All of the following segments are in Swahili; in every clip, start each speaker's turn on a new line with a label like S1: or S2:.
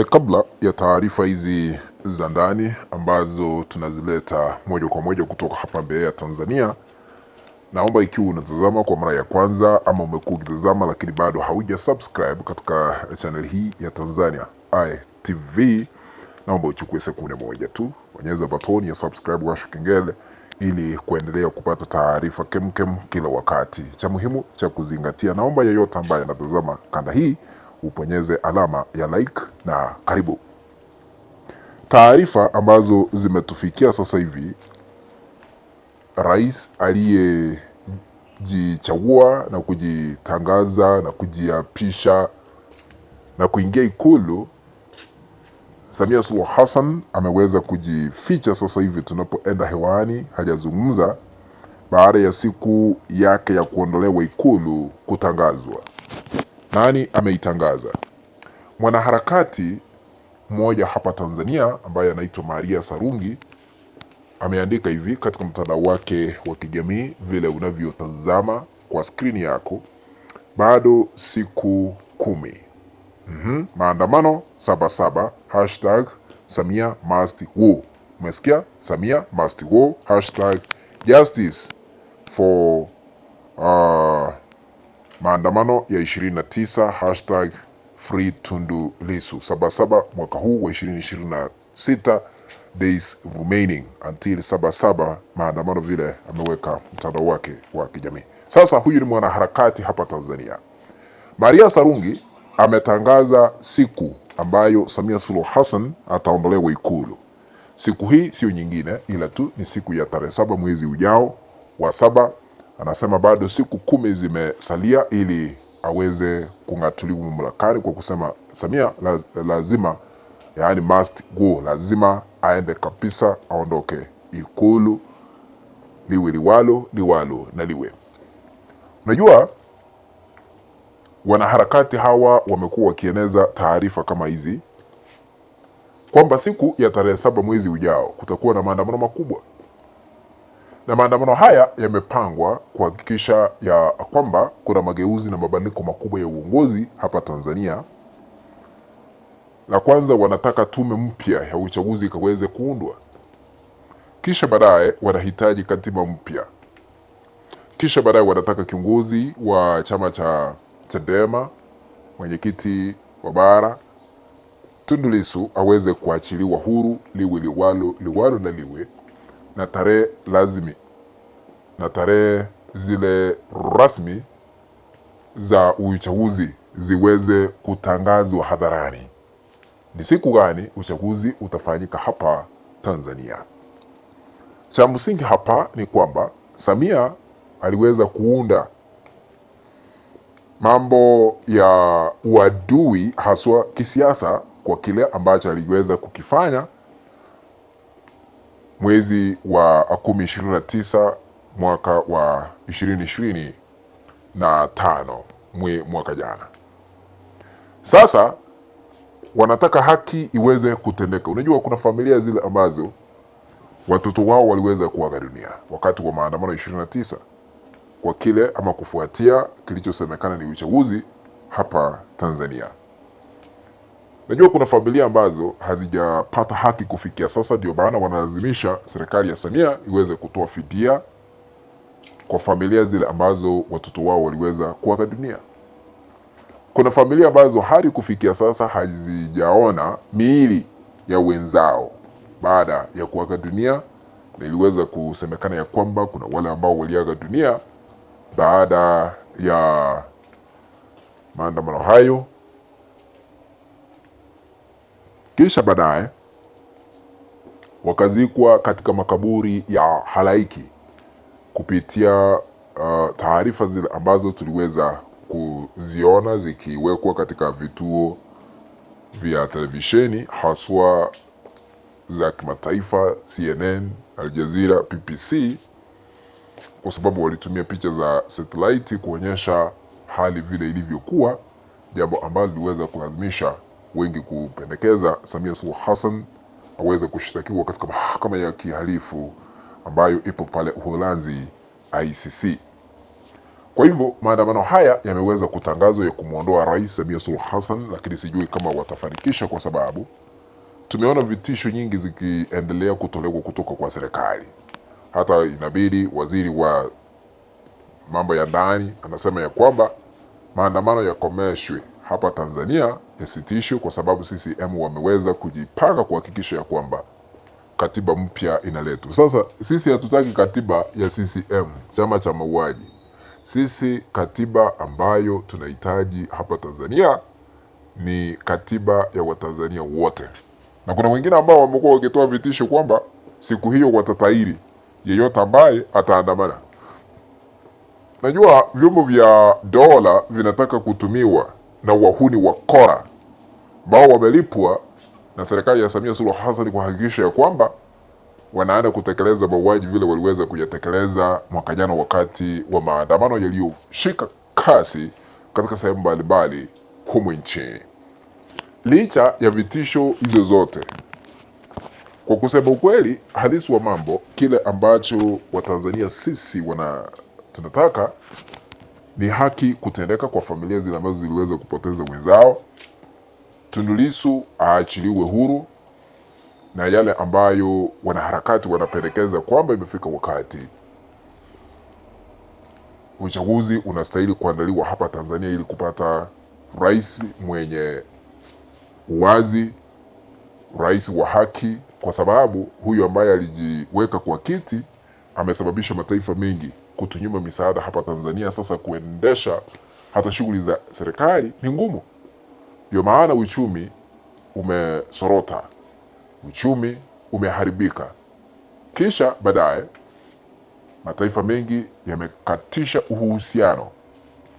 S1: Kabla ya taarifa hizi za ndani ambazo tunazileta moja kwa moja kutoka hapa Mbeya, Tanzania, naomba ikiwa unatazama kwa mara ya kwanza ama umekuwa ukitazama lakini bado hauja subscribe katika channel hii ya Tanzania Eye TV, naomba uchukue sekunde moja tu, bonyeza button ya subscribe, washa kengele ili kuendelea kupata taarifa kemkem kila wakati. Cha muhimu cha kuzingatia, naomba yeyote ambaye anatazama kanda hii uponyeze alama ya like na karibu. Taarifa ambazo zimetufikia sasa hivi, rais aliyejichagua na kujitangaza na kujiapisha na kuingia Ikulu, Samia Suluhu Hassan ameweza kujificha sasa hivi tunapoenda hewani, hajazungumza baada ya siku yake ya kuondolewa Ikulu kutangazwa. Nani ameitangaza? Mwanaharakati mmoja hapa Tanzania ambaye anaitwa Maria Sarungi ameandika hivi katika mtandao wake wa kijamii, vile unavyotazama kwa skrini yako: bado siku 10. Maandamano Sabasaba, #Samia must go. Umesikia? Samia must go, #justice for maandamano ya 29, #free Tundu Lissu. Sabasaba mwaka huu wa 2026, days remaining until Sabasaba maandamano, vile ameweka mtandao wake wa kijamii. Sasa huyu ni mwanaharakati hapa Tanzania. Maria Sarungi ametangaza siku ambayo Samia Suluhu Hassan ataondolewa Ikulu. Siku hii sio nyingine ila tu ni siku ya tarehe 7 mwezi ujao wa 7. Anasema bado siku 10 zimesalia ili aweze kung'atuliwa mamlakani, kwa kusema Samia lazima, yani must go, lazima aende kabisa, aondoke Ikulu, liwe liwalo, liwalo na liwe. Unajua, wanaharakati hawa wamekuwa wakieneza taarifa kama hizi kwamba siku ya tarehe 7 mwezi ujao kutakuwa na maandamano makubwa, na maandamano haya yamepangwa kuhakikisha ya kwamba kuna mageuzi na mabadiliko makubwa ya uongozi hapa Tanzania. La kwanza, wanataka tume mpya ya uchaguzi ikaweze kuundwa, kisha baadaye wanahitaji katiba mpya, kisha baadaye wanataka kiongozi wa chama cha Chadema, mwenyekiti wa bara Tundu Lissu aweze kuachiliwa huru, liwe liwalo, liwalo na liwe, na tarehe lazimi na tarehe zile rasmi za uchaguzi ziweze kutangazwa hadharani. Ni siku gani uchaguzi utafanyika hapa Tanzania? Cha msingi hapa ni kwamba Samia aliweza kuunda mambo ya uadui haswa kisiasa kwa kile ambacho aliweza kukifanya mwezi wa 10/29 mwaka wa 2025 mwaka jana. Sasa wanataka haki iweze kutendeka. Unajua, kuna familia zile ambazo watoto wao waliweza kuaga dunia wakati wa maandamano 29 kwa kile ama kufuatia kilichosemekana ni uchaguzi hapa Tanzania. Najua kuna familia ambazo hazijapata haki kufikia sasa, ndio maana wanalazimisha serikali ya Samia iweze kutoa fidia kwa familia zile ambazo watoto wao waliweza kuaga dunia. Kuna familia ambazo hadi kufikia sasa hazijaona miili ya wenzao baada ya kuaga dunia, na iliweza kusemekana ya kwamba kuna wale ambao waliaga dunia baada ya maandamano hayo, kisha baadaye wakazikwa katika makaburi ya halaiki kupitia taarifa zile ambazo tuliweza kuziona zikiwekwa katika vituo vya televisheni haswa za kimataifa, CNN, Al Jazeera, BBC, kwa sababu walitumia picha za satellite kuonyesha hali vile ilivyokuwa, jambo ambalo liweza kulazimisha wengi kupendekeza Samia Suluhu Hassan aweze kushtakiwa katika mahakama ya kihalifu ambayo ipo pale Uholanzi, ICC. Kwa hivyo maandamano haya yameweza kutangazwa ya kumuondoa Rais Samia Suluhu Hassan, lakini sijui kama watafanikisha, kwa sababu tumeona vitisho nyingi zikiendelea kutolewa kutoka kwa serikali. Hata inabidi waziri wa mambo ya ndani anasema ya kwamba maandamano yakomeshwe hapa Tanzania, yasitishwe, kwa sababu CCM wameweza kujipanga kuhakikisha ya kwamba katiba mpya inaletwa. Sasa sisi hatutaki katiba ya CCM, chama cha mauaji. Sisi katiba ambayo tunahitaji hapa Tanzania ni katiba ya Watanzania wote. Na kuna wengine ambao wamekuwa wakitoa vitisho kwamba siku hiyo watatairi yeyote ambaye ataandamana. Najua vyombo vya dola vinataka kutumiwa na wahuni wa kora ambao wamelipwa na serikali ya Samia Suluhu Hassan kuhakikisha ya kwamba wanaenda kutekeleza mauaji vile waliweza kuyatekeleza mwaka jana wakati wa maandamano yaliyoshika kasi katika sehemu mbalimbali humu nchini. Licha ya vitisho hizo zote, kwa kusema ukweli halisi wa mambo, kile ambacho Watanzania sisi tunataka ni haki kutendeka kwa familia zile ambazo ziliweza kupoteza wenzao. Tundu Lissu aachiliwe huru, na yale ambayo wanaharakati wanapendekeza kwamba imefika wakati uchaguzi unastahili kuandaliwa hapa Tanzania ili kupata rais mwenye uwazi, rais wa haki, kwa sababu huyu ambaye alijiweka kwa kiti amesababisha mataifa mengi kutunyima misaada hapa Tanzania. Sasa kuendesha hata shughuli za serikali ni ngumu. Ndio maana uchumi umesorota, uchumi umeharibika. Kisha baadaye mataifa mengi yamekatisha uhusiano,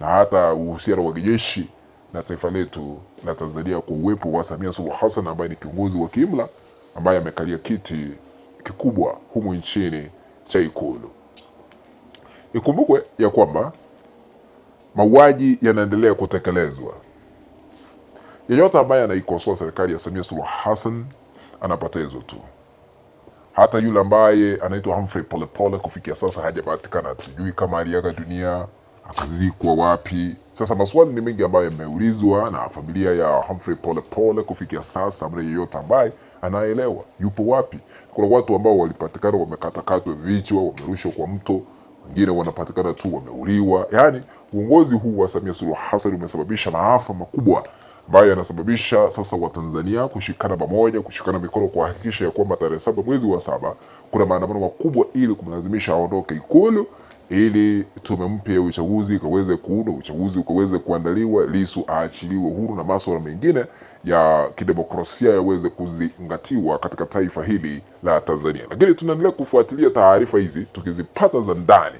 S1: na hata uhusiano wa kijeshi na taifa letu la Tanzania, kwa uwepo wa Samia Suluhu Hassan ambaye ni kiongozi wa kiimla ambaye amekalia kiti kikubwa humu nchini cha Ikulu. Ikumbukwe ya kwamba mauaji yanaendelea kutekelezwa. Yeyote ambaye anaikosoa serikali ya Samia Suluhu Hassan anapotezwa tu. Hata yule ambaye anaitwa Humphrey Polepole kufikia sasa hajapatikana, tujui kama aliaga dunia, akazikwa wapi. Sasa maswali ni mengi ambayo yameulizwa na familia ya Humphrey Polepole kufikia sasa. Mna yeyote ambaye anaelewa yupo wapi? Kuna watu ambao walipatikana wamekatakatwa vichwa, wamerushwa kwa mto, wengine wanapatikana tu wameuliwa. Yani uongozi huu wa Samia Suluhu Hassan umesababisha maafa makubwa ambayo yanasababisha sasa Watanzania kushikana pamoja, kushikana mikono kuhakikisha ya kwamba tarehe 7 mwezi wa 7 kuna maandamano makubwa ili kumlazimisha aondoke Ikulu, ili tume mpya ya uchaguzi ikaweze kuundwa, uchaguzi ukaweze kuandaliwa, Lissu aachiliwe huru na masuala mengine ya kidemokrasia yaweze kuzingatiwa katika taifa hili la Tanzania. Lakini tunaendelea kufuatilia taarifa hizi, tukizipata za ndani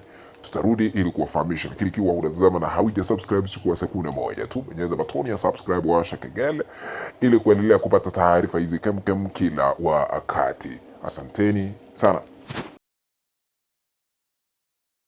S1: tutarudi ili kuwafahamisha. Lakini ikiwa unatazama na hauja subscribe, chukua sekunde moja tu, bonyeza batoni ya subscribe, washa kengele ili kuendelea kupata taarifa hizi kemkem kila wakati. Asanteni sana.